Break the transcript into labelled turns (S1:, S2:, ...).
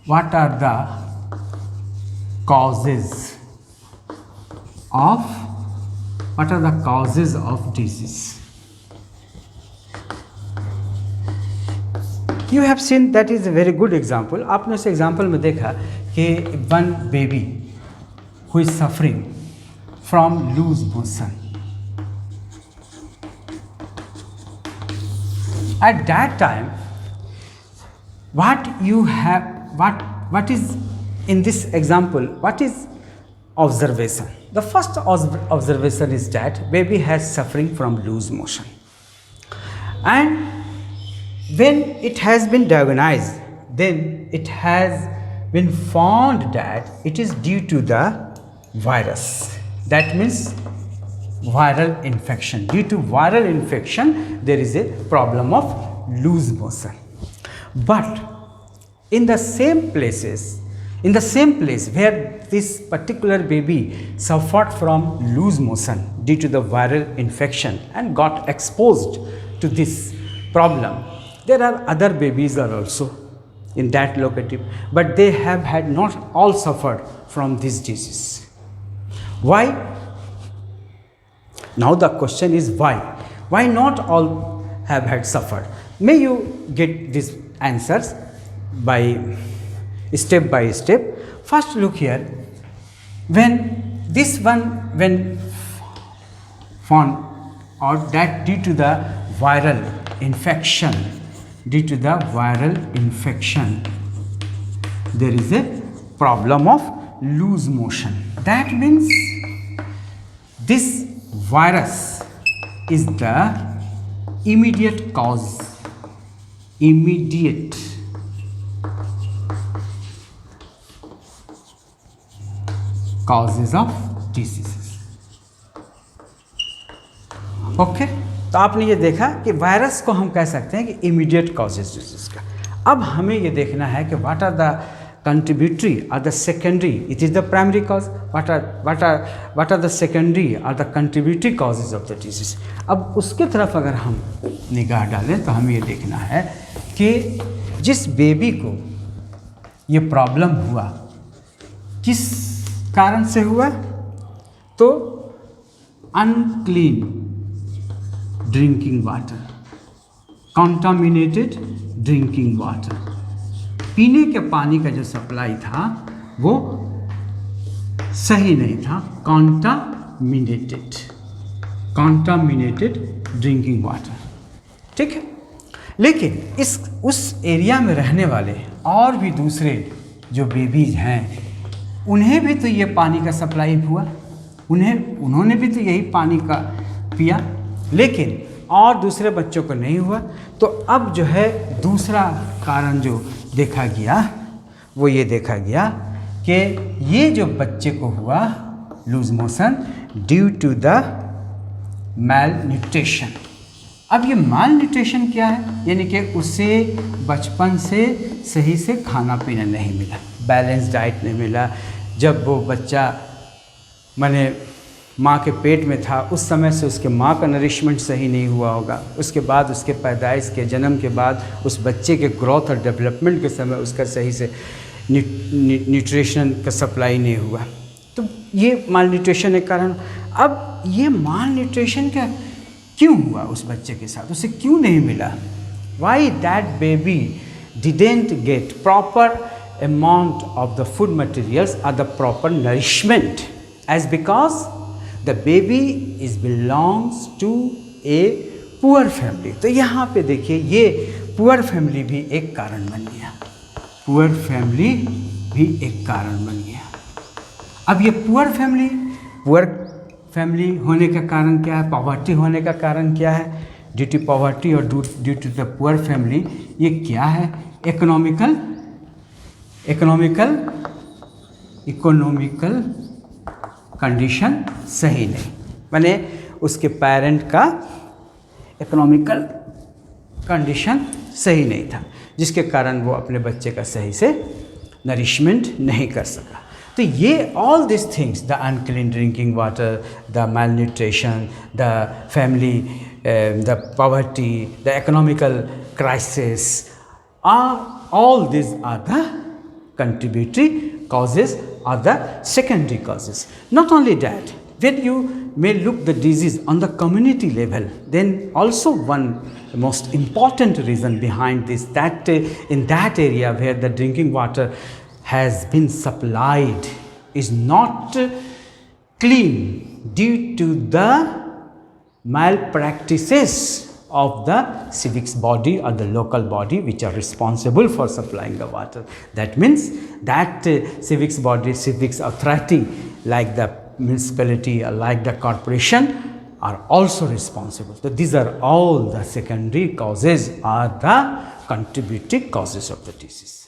S1: what are the causes of disease? You have seen that is a very good example. आपने उस example में देखा कि one baby who is suffering from loose motion. At that time, what is in this example? What is observation? The first observation is that baby has suffering from loose motion, and when it has been diagnosed, then it has been found that it is due to the virus. That means viral infection. Due to viral infection, there is a problem of loose motion. But in the same place where this particular baby suffered from loose motion due to the viral infection and got exposed to this problem, there are other babies are also in that locality, but they have had not all suffered from this disease. Why? Now the question is why? Why not all have had suffered? May you get these answers by step by step. First look here. When found out that due to the viral infection, there is a problem of loose motion. That means this virus is the immediate causes of diseases. Okay, तो आपने ये देखा कि virus को हम कह सकते हैं कि इमीडिएट कॉजेज डिजीज का. अब हमें ये देखना है कि what are the contributory or the secondary, it is the primary cause, what are the secondary or the contributory causes of the disease. अब उसके तरफ अगर हम निगाह डालें तो हमें ये देखना है कि जिस बेबी को ये प्रॉब्लम हुआ किस कारण से हुआ, तो unclean drinking water, contaminated drinking water, पीने के पानी का जो सप्लाई था वो सही नहीं था, कंटामिनेटेड ड्रिंकिंग वाटर. ठीक है, लेकिन उस एरिया में रहने वाले और भी दूसरे जो बेबीज हैं उन्हें भी तो ये पानी का सप्लाई हुआ, उन्होंने भी तो यही पानी का पिया, लेकिन और दूसरे बच्चों को नहीं हुआ. तो अब जो है दूसरा कारण जो देखा गया वो ये देखा गया कि ये जो बच्चे को हुआ loose motion due to the malnutrition. अब ये मैल न्यूट्रिशन क्या है? यानी कि उसे बचपन से सही से खाना पीना नहीं मिला, बैलेंस डाइट नहीं मिला. जब वो बच्चा माने माँ के पेट में था उस समय से उसके माँ का नरिशमेंट सही नहीं हुआ होगा, उसके बाद उसके पैदाइश के जन्म के बाद उस बच्चे के ग्रोथ और डेवलपमेंट के समय उसका सही से न्यूट्रिशन का सप्लाई नहीं हुआ, तो ये माल न्यूट्रिशन एक कारण. अब ये माल न्यूट्रिशन का क्यों हुआ उस बच्चे के साथ, उसे क्यों नहीं मिला? Why that baby didn't get proper amount of the food materials और the proper nourishment, as because the baby is belongs to a poor family. तो यहाँ पे देखिए ये पुअर फैमिली भी एक कारण बन गया, पुअर फैमिली भी एक कारण बन गया. अब ये पुअर फैमिली होने का कारण क्या है, पॉवर्टी होने का कारण क्या है? ड्यू टू पॉवर्टी और due to the poor family ये क्या है? इकोनॉमिकल कंडीशन सही नहीं, माने उसके पेरेंट का इकोनॉमिकल कंडीशन सही नहीं था, जिसके कारण वो अपने बच्चे का सही से नरिशमेंट नहीं कर सका. तो ये all this things, the unclean drinking water, the malnutrition, the family, the poverty, the economical crisis, all this are the contributory causes or the secondary causes. Not only that, when you may look the disease on the community level, then also one most important reason behind this, that in that area where the drinking water has been supplied is not clean due to the malpractices of the civics body or the local body which are responsible for supplying the water. That means that civics body, civics authority like the municipality or like the corporation are also responsible. So these are all the secondary causes or the contributing causes of the disease.